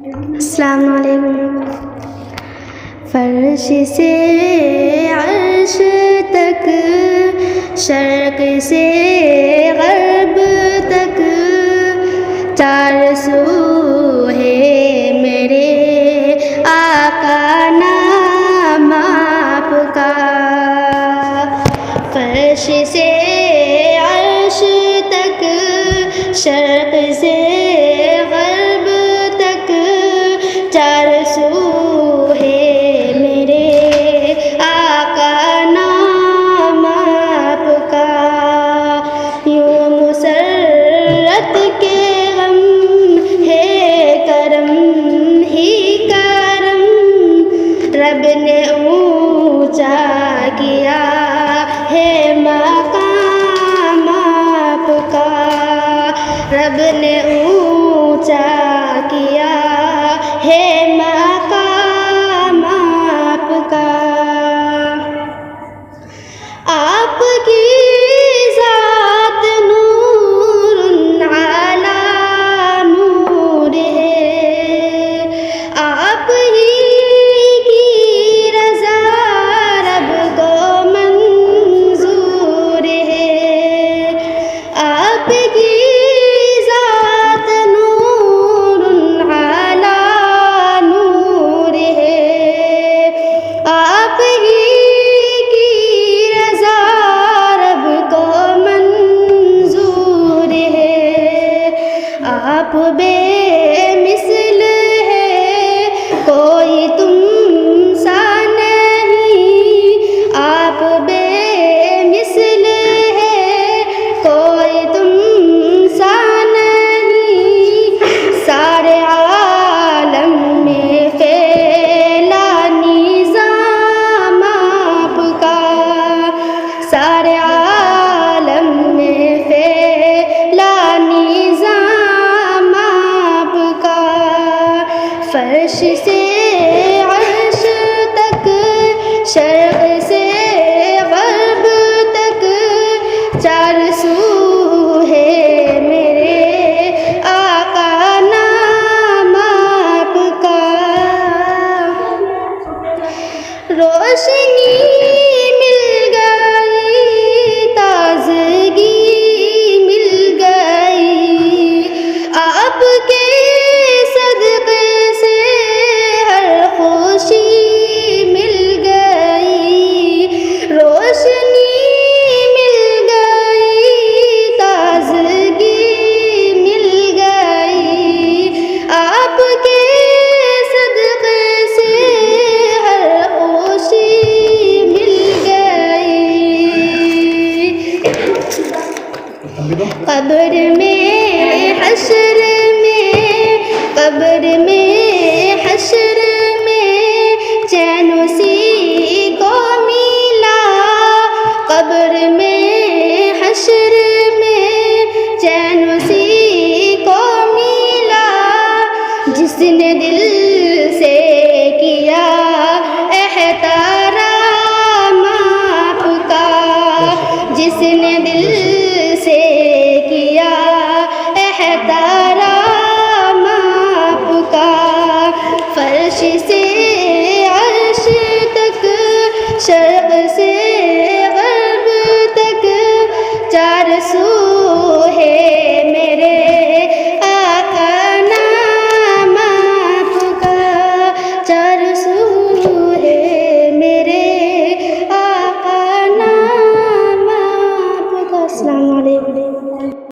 السلام علیکم. فرش سے عرش تک، شرق سے غرب تک، چار سو ہے میرے آقا نام آپ کا. فرش سے عرش تک، شرق سے غرب تک، چار سو ہے میرے آقا نام آپ کا. یوں مسرت کے غم ہے کرم ہی کرم، رب نے اونچا کیا ہے مقام آپ کا. رب نے اونچا کیا ہے مقام آپ کا. آپ کی ذات نور علی نور ہے، آپ ہی کی رضا رب کو منظور ہے. آپ کی ذات نور علی نور ہے، آپ ہی کی رضا رب کو منظور ہے. آپ بے مثل ہے، کوئی تم سا نہیں. آپ بے مثل ہے، کوئی تم سا نہیں. سارے عالم میں پھیلا نظام آپ کا. سارے عالم میں پھیلا نظام آپ کا. فرش سے عرش تک، شرق سے غرب تک، چار سو ہے میرے آقا نام آپ کا. روشنی مل گئی، تازگی مل گئی، آپ کے صدقے سے ہر خوشی مل گئی. روشنی مل گئی، تازگی مل گئی، آپ کے صدقے سے ہر خوشی مل گئی. قبر میں حشر میں، قبر میں حشر میں، چین اسی کو ملا. قبر میں حشر میں، چین اسی کو ملا. جس نے دل